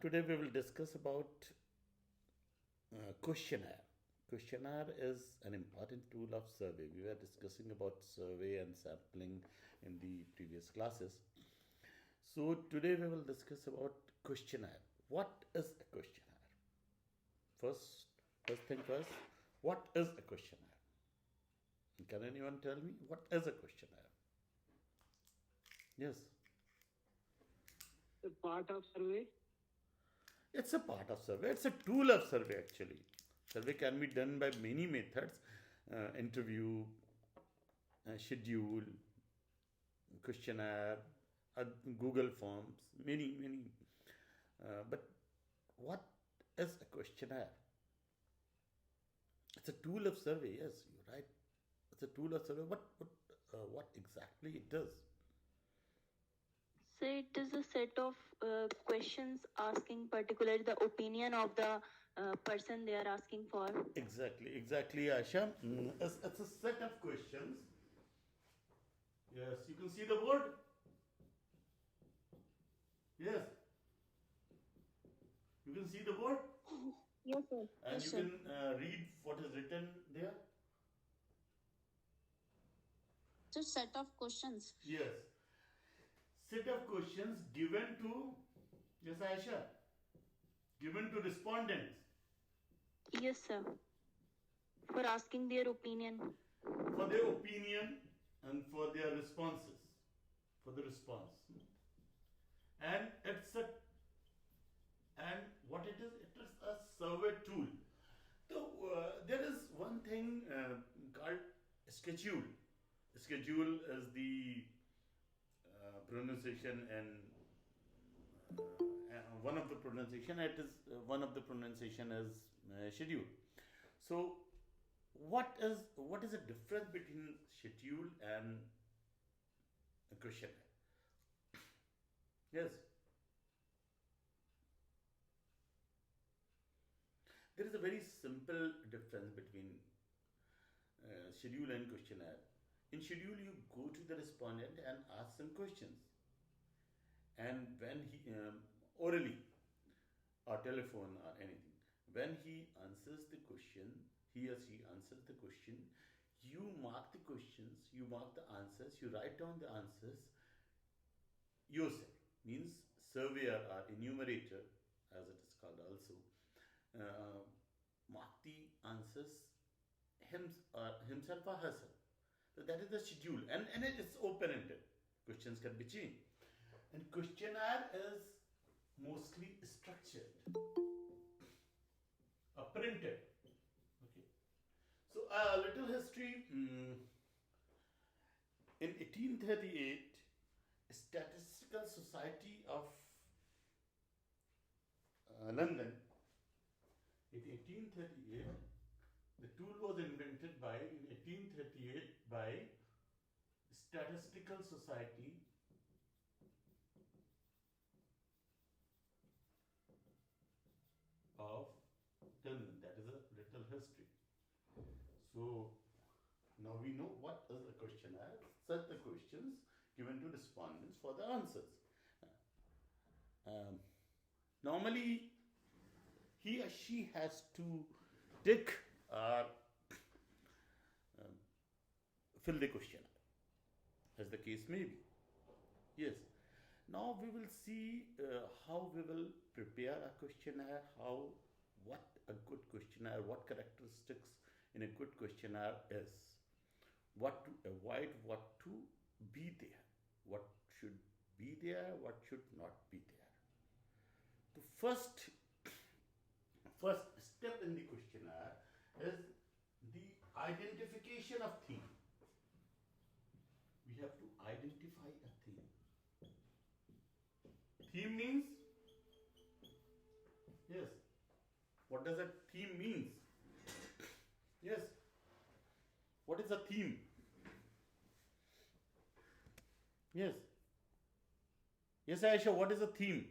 Today we will discuss about questionnaire. Questionnaire is an important tool of survey. We were discussing about survey and sampling in the previous classes. So today we will discuss about questionnaire. What is a questionnaire? First thing first, what is a questionnaire? Can anyone tell me what is a questionnaire? Yes. A part of survey. It's a part of survey. It's a tool of survey actually. Survey can be done by many methods: interview, schedule, questionnaire, Google Forms, many. But what is a questionnaire? It's a tool of survey. Yes, you're right. It's a tool of survey. What exactly it does? So it is a set of questions asking particularly the opinion of the person they are asking for. Exactly, Asha. It's a set of questions. Yes, you can see the word. Yes, you can see the word, Yes, sir. and Yes, you sir. can read what is written there. So set of questions. Yes, set of questions given to, yes, Aisha, given to respondents Yes, sir. For asking their opinion. for their opinion and for their responses, for the response. And what it is a survey tool. So there is one thing called schedule. Schedule is the pronunciation, and one of the pronunciation. It is one of the pronunciation is schedule. So what is the difference between schedule and a questionnaire? Yes, there is a very simple difference between schedule and questionnaire. In schedule, you go to the respondent and ask some questions, and when he orally or telephone or anything, when he answers the question, he or she answers the question. You mark the questions, you mark the answers, you write down the answers yourself. Means surveyor or enumerator, as it is called also, uh, mark the answers himself or herself. So that is the schedule, and it is open-ended. Questions can be changed. And questionnaire is mostly structured, printed. Okay. So a little history. In 1838, Statistical Society of London. In 1838, the tool was invented in 1838 by Statistical Society of London. That is a little history. So now we know what is a questionnaire. Set the questions given to respondents for the answers. Um, Normally, he or she has to tick or fill the questionnaire, as the case may be. Yes. Now we will see how we will prepare a questionnaire, what a good questionnaire, what characteristics in a good questionnaire is, what to avoid, what to be there, what should be there, what should not be there. The first step in the questionnaire is the identification of theme. We have to identify a theme. Theme means, yes, what does a theme means? Yes, what is a theme? Yes, Aisha, what is a theme?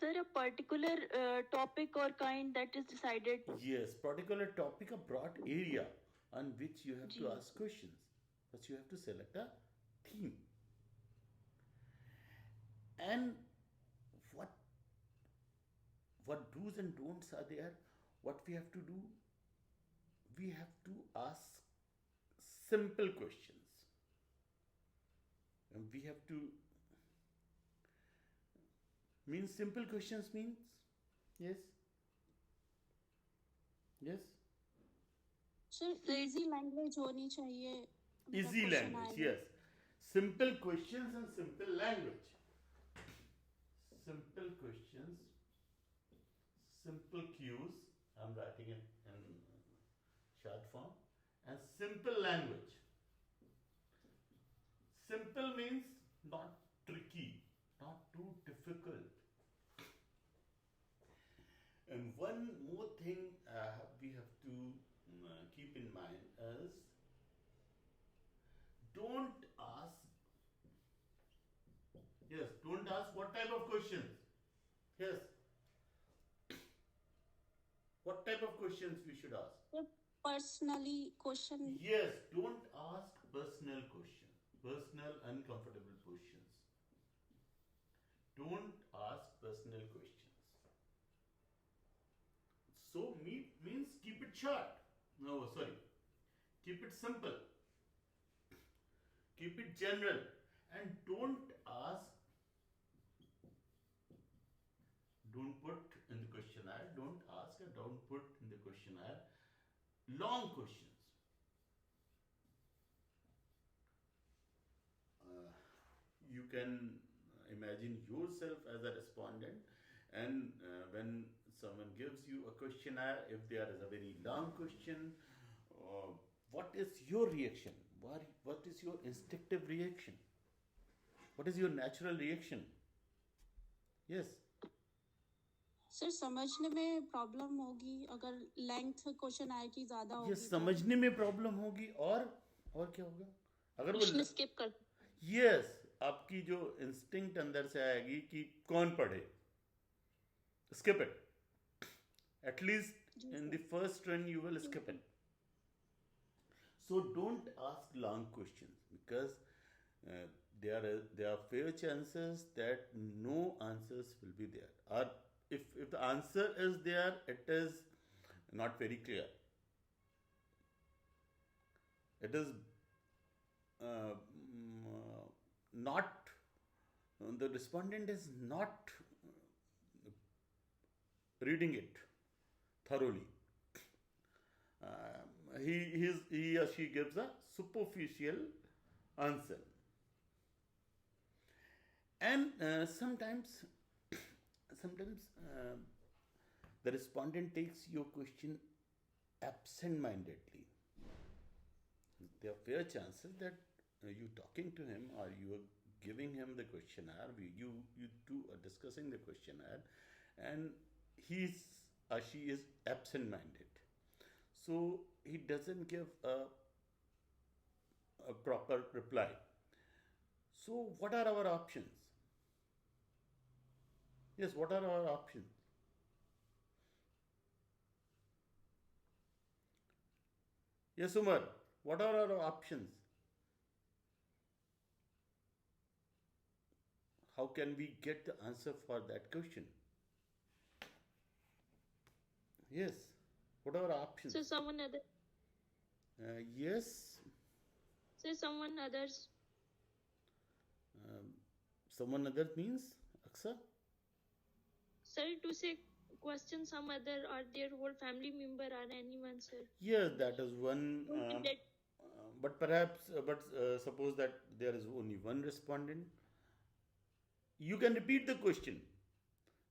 Sir, a particular topic or kind that is decided. Yes, particular topic, a broad area on which you have to Ji. ask questions. But you have to select a theme. And what do's and don'ts are there? What we have to do? We have to ask simple questions. And we have to means simple questions means yes. Yes. Sir easy language होनी चाहिए. Easy language, yes. Simple questions and simple language. Simple questions, simple cues. I'm writing it in short form. And simple language. Simple means not tricky, not too difficult. And one more thing we have to keep in mind is don't ask what type of questions. Yes. What type of questions we should ask? Personally question. Yes, don't ask personal questions, personal uncomfortable questions. Don't ask personal questions. So means keep it short. No, sorry. Keep it simple. Keep it general. And don't put in the questionnaire, don't ask and don't put in the questionnaire long questions. You can imagine yourself as a respondent, and when someone gives you a questionnaire, if there is a very long question, what is your reaction? What is your instinctive reaction? What is your natural reaction? Yes. Sir समझने में problem होगी अगर length question आए की ज्यादा होगी. ये समझने में प्रॉब्लम होगी और क्या होगा अगर वो स्किप कर. यस, आपकी जो इंस्टिंक्ट अंदर से आएगी कि कौन पढ़े, skip it. At least in the first run you will skip it. So don't ask long questions because there are fair chances that no answers will be there, or if the answer is there, it is not very clear. It is not, the respondent is not reading it thoroughly. He or she gives a superficial answer. And sometimes the respondent takes your question absent-mindedly. There are fair chances that you talking to him or you are giving him the questionnaire, you two are discussing the questionnaire, and he or she is absent-minded. So he doesn't give a proper reply. So what are our options? Yes, what are our options? Yes, Umar, what are our options? How can we get the answer for that question? Yes, what are our options? So someone other. Yes. So someone others. Someone other means, Aksa? Sir, to say question some other or their whole family member or anyone, sir. Yes, that is one. But perhaps, suppose that there is only one respondent. You can repeat the question.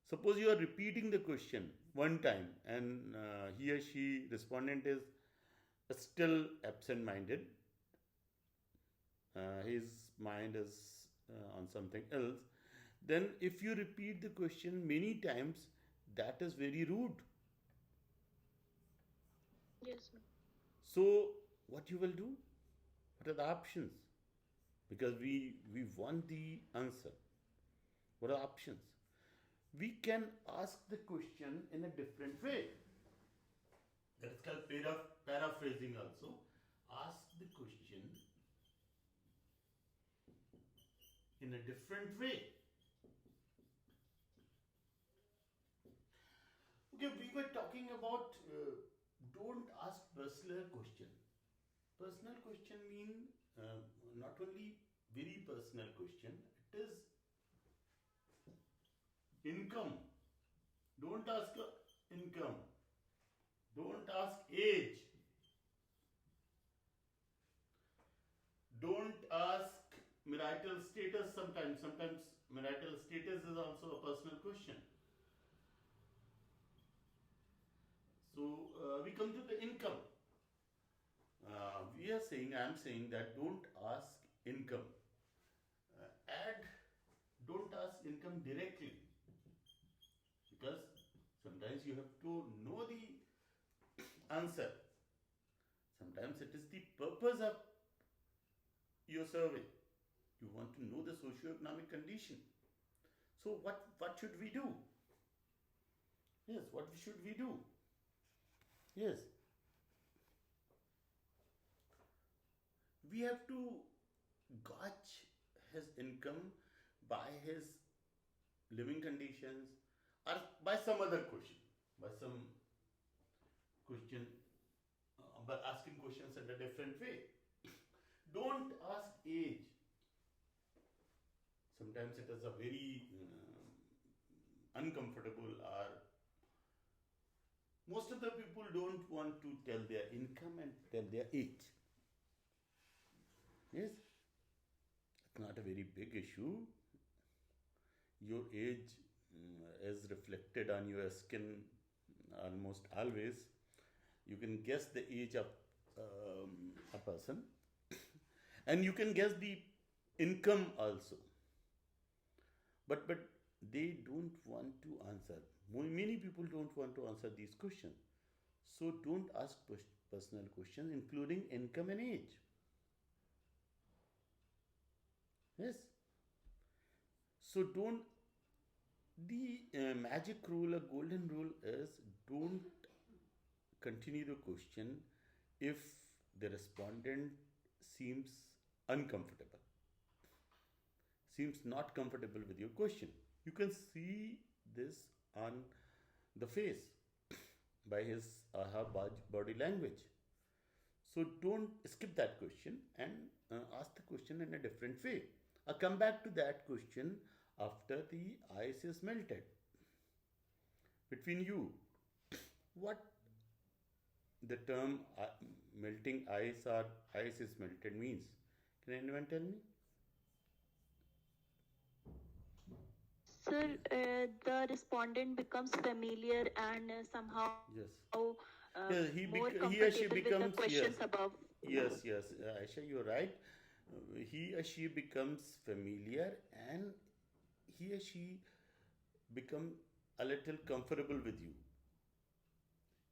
Suppose you are repeating the question one time and he or she, respondent, is still absent-minded. His mind is on something else. Then if you repeat the question many times, that is very rude. Yes, sir. So what you will do? What are the options? Because we want the answer. What are the options? We can ask the question in a different way. That is called paraphrasing also. Ask the question in a different way. Okay, we were talking about don't ask personal question. Personal question mean not only very personal question, it is income. Don't ask income. Don't ask age. Don't ask marital status sometimes. Sometimes marital status is also a personal question. So we come to the income. I am saying that don't ask income. Add, don't ask income directly. Because sometimes you have to know the answer. Sometimes it is the purpose of your survey. You want to know the socio-economic condition. So what should we do? Yes, what should we do? Yes. We have to gauge his income by his living conditions or by some other question. By some question, by asking questions in a different way. Don't ask age. Sometimes it is a very uncomfortable, or most of the people don't want to tell their income and tell their age. Yes, it's not a very big issue. Your age is reflected on your skin almost always. You can guess the age of a person, and you can guess the income also. But they don't want to answer. Many people don't want to answer these questions. So don't ask personal questions, including income and age. Yes. So don't. The magic rule, a golden rule is don't continue the question if the respondent seems uncomfortable, seems not comfortable with your question. You can see this on the face by his or her body language. So don't skip that question and ask the question in a different way. I'll come back to that question after the ice is melted between you. What the term melting ice or ice is melted means? Can anyone tell me? Sir, the respondent becomes familiar and somehow Yes. more He or she comfortable with becomes, the questions yes. above. Yes, Aisha, you're right. He or she becomes familiar, and he or she become a little comfortable with you.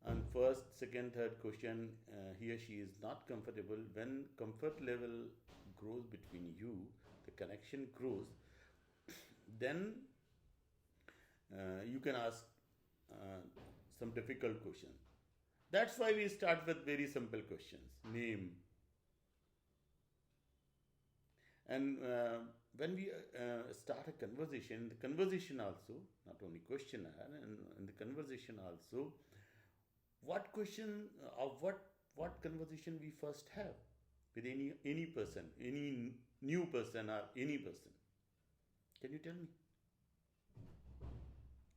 On first, second, third question, he or she is not comfortable. When comfort level grows between you, the connection grows, then you can ask some difficult questions. That's why we start with very simple questions. Name. And when we start a conversation, the conversation also, not only questionnaire, and in the conversation also, what question or what conversation we first have with any person, any new person or any person? Can you tell me?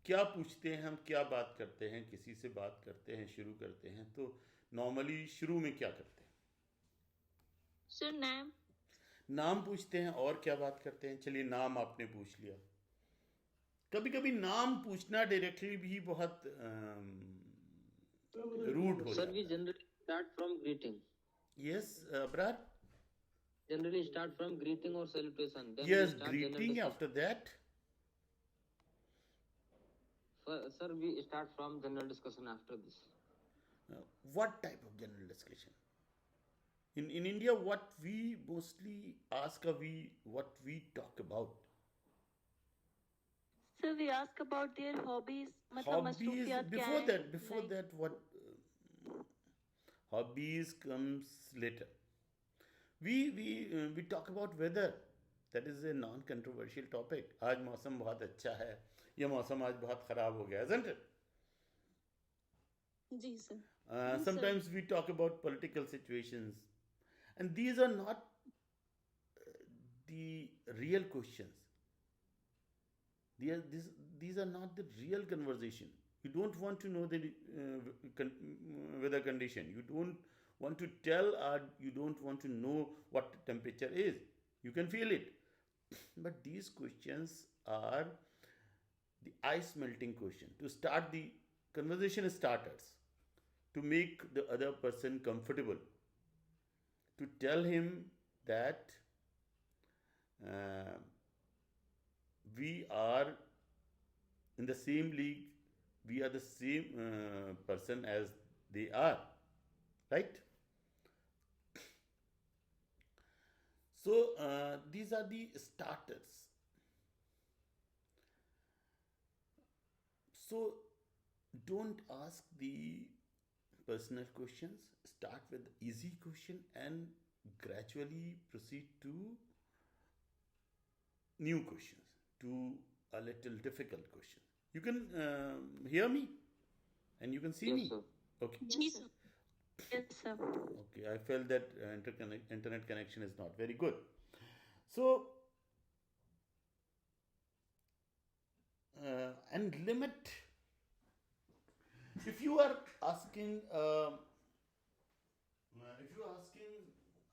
क्या पूछते हैं हम, क्या बात करते हैं, किसी से बात करते हैं, शुरू करते हैं, तो नॉर्मली शुरू में क्या करते हैं? सर नाम पूछते हैं, और क्या बात करते हैं? चलिए, नाम आपने पूछ लिया. कभी कभी नाम पूछना डायरेक्टली भी बहुत रूड हो जाता है. Sir, we generally start from greeting. Yes, Abrar? Generally start from greeting or salutation. Then Yes, we start general greeting. discussion. After that, Sir, we start from general discussion after this. what type of general discussion? In India, what we mostly ask, what we talk about? So we ask about their hobbies. मतलब Hobbies. मसरूफियात क्या Before हैं? that, what hobbies comes later. We talk about weather. That is a non-controversial topic. आज मौसम बहुत अच्छा है, ये मौसम आज बहुत खराब हो गया, isn't it? जी सर। जी sir. Sometimes we talk about political situations, and these are not the real questions. They are, these are not the real conversation. You don't want to know the weather condition. You don't want to tell, or you don't want to know what the temperature is. You can feel it. But these questions are the ice melting question to start the conversation starters, to make the other person comfortable, to tell him that uh, we are in the same league, we are the same person as they are, right? So these are the starters. So don't ask the personal questions, start with easy question and gradually proceed to new questions, to a little difficult question. You can hear me and you can see Yes, me. sir. Okay. जी sir. Yes, sir. Okay, I felt that internet connection is not very good. So, and limit, if you are asking, if you are asking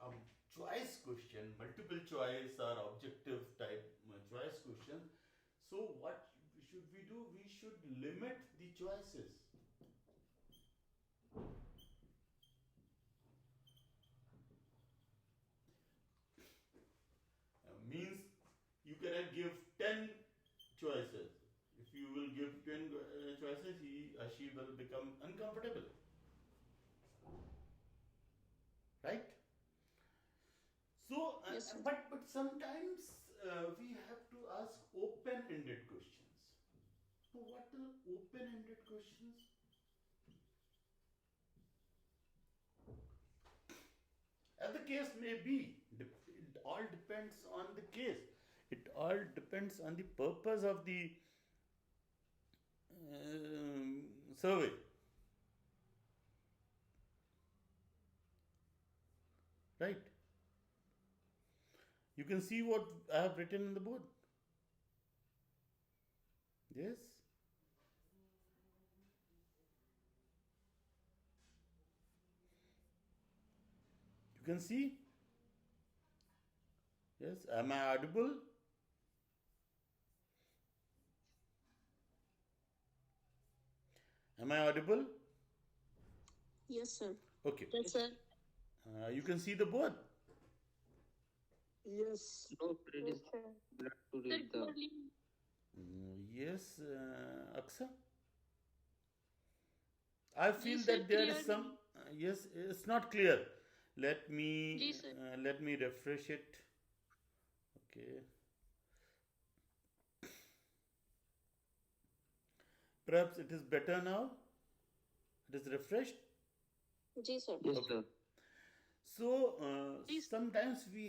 a choice question, multiple choice or objective type choice question, so what should we do? We should limit the choices. Means you cannot give 10 choices. If you will give 10 choices, he or she will become uncomfortable. Right? So, Yes, sir. but sometimes we have to ask open-ended questions. So, what are open-ended questions? As the case may be, it all depends on the case. It all depends on the purpose of the survey. Right? You can see what I have written on the board. Yes? You can see? Yes? Am I audible? Am I audible? Yes sir। Okay. Yes sir। You can see the board. Yes। No, sir, it is not to read the. Yes, Aksa. I feel sir, that there is clearly. some. Yes, it's not clear. Let me Ji, sir. let me refresh it. Okay. Perhaps it is better now. It is refreshed. जी sir. Yes, Okay. sir. So Please. sometimes we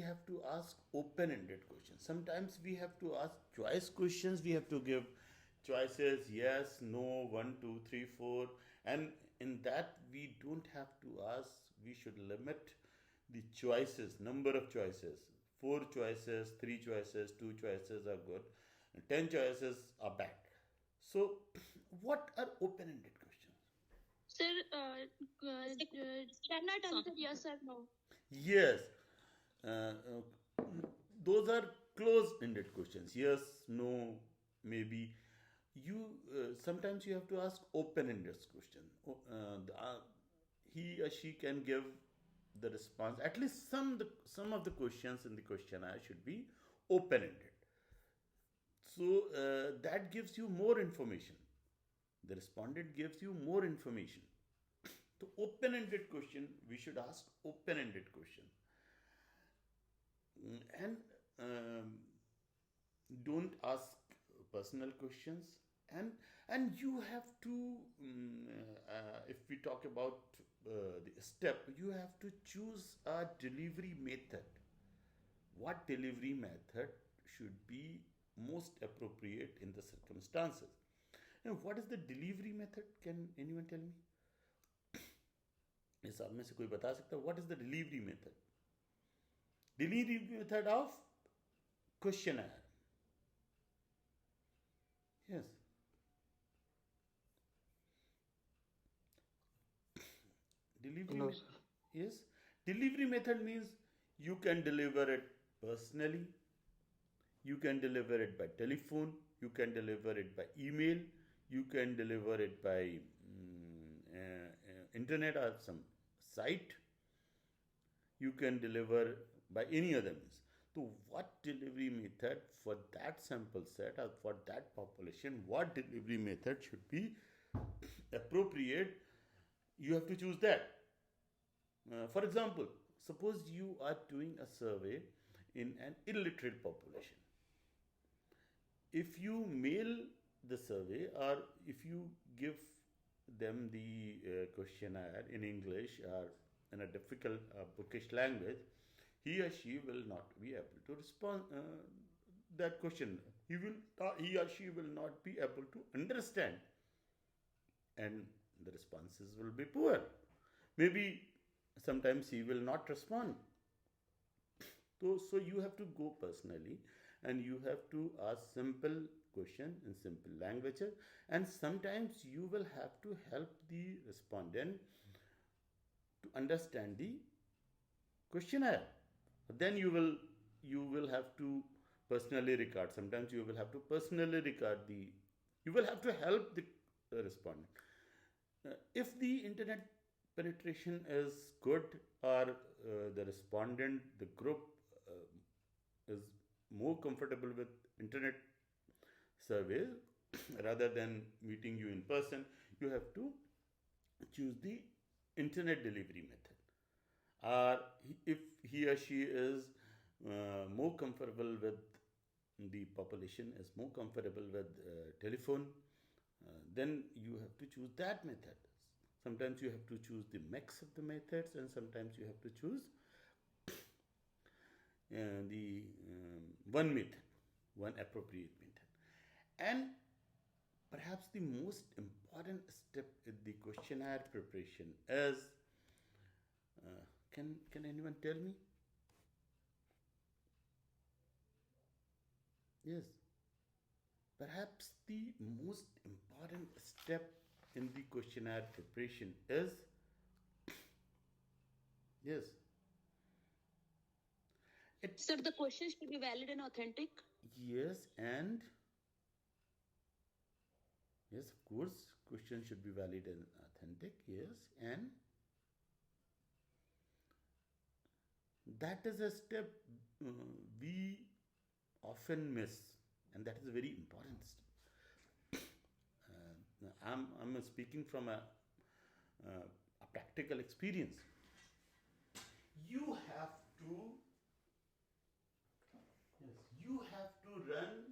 have to ask open-ended questions. Sometimes we have to ask choice questions. We have to give choices: yes, no, one, two, three, four, and in that we don't have to ask. We should limit the choices, number of choices. 4 choices, 3 choices, 2 choices are good. 10 choices are bad. So, what are open-ended questions? Sir, cannot answer yes or no. Yes, uh, uh, those are closed-ended questions. Yes, no, maybe. You sometimes you have to ask open-ended question. He or she can give the response. At least some of the questions in the questionnaire should be open-ended. So that gives you more information. The respondent gives you more information. So open-ended question, we should ask open-ended question. And don't ask personal questions, and you have to if we talk about the step, you have to choose a delivery method. What delivery method should be most appropriate in the circumstances? And what is the delivery method? Can anyone tell me? इस आप में से कोई बता सकता है? What is the delivery method? Delivery method of questionnaire. Yes. Delivery No, method. sir. Yes. Delivery method means you can deliver it personally, you can deliver it by telephone, you can deliver it by email, you can deliver it by internet or some site, you can deliver by any other means. So, what delivery method for that sample set or for that population, what delivery method should be appropriate? You have to choose that. For example, suppose you are doing a survey in an illiterate population. If you mail the survey or if you give them the questionnaire in English or in a difficult bookish language, he or she will not be able to respond that question. He or she will not be able to understand, and the responses will be poor. Maybe sometimes he will not respond. So you have to go personally and you have to ask simple question in simple language, and sometimes you will have to help the respondent to understand the questionnaire. Then you will have to personally record. Sometimes you will have to personally record you will have to help the respondent. If the internet penetration is good or the respondent, the group is more comfortable with internet surveys rather than meeting you in person, you have to choose the internet delivery method. Or if he or she is more comfortable with the population is more comfortable with telephone, then you have to choose that method. Sometimes you have to choose the mix of the methods, and sometimes you have to choose the one method, one appropriate method. And perhaps the most important step in the questionnaire preparation is can anyone tell me? Yes. Perhaps the most important step in the questionnaire preparation is yes. Sir, the question should be valid and authentic. Yes, and yes, of course, question should be valid and authentic. Yes, and that is a step we often miss, and that is a very important step. I'm speaking from a practical experience. You have to yes, you have to run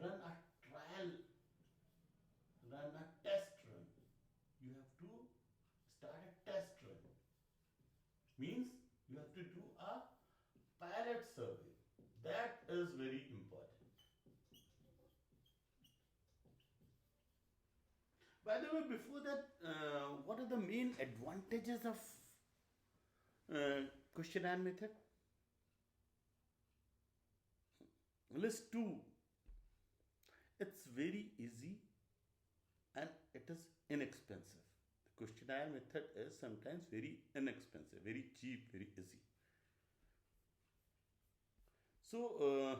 a trial, run a test run. You have to start a test run. Means you have to do a pilot survey. That is very important. By the way, before that, what are the main advantages of questionnaire method? List two. It's very easy and it is inexpensive. The questionnaire method is sometimes very inexpensive, very cheap, very easy. So,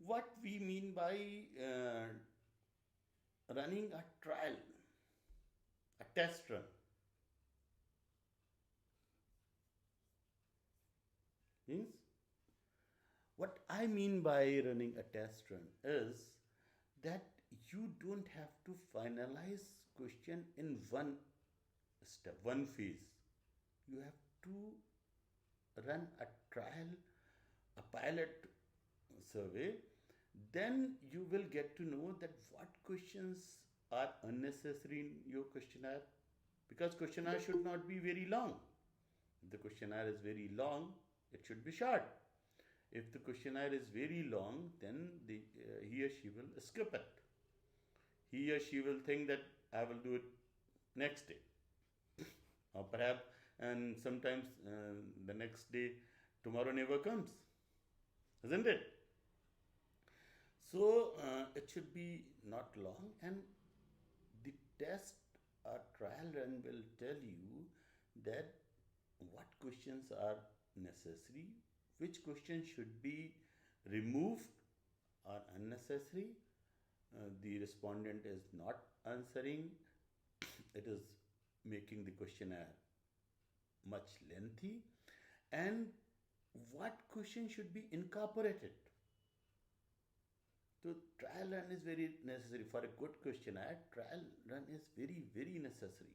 what we mean by running a trial, a test run. Means what I mean by running a test run is that you don't have to finalize question in one step, one phase. You have to run a trial, a pilot survey. Then you will get to know that what questions are unnecessary in your questionnaire, because questionnaire should not be very long. If the questionnaire is very long, it should be short. If the questionnaire is very long, then he or she will skip it. He or she will think that I will do it next day, or perhaps, and sometimes the next day, tomorrow never comes, isn't it? So it should be not long, and the test or trial run will tell you that what questions are necessary, which questions should be removed or unnecessary. The respondent is not answering, it is making the questionnaire much lengthy, and what question should be incorporated. So trial run is very necessary for a good questionnaire. Trial run is very necessary.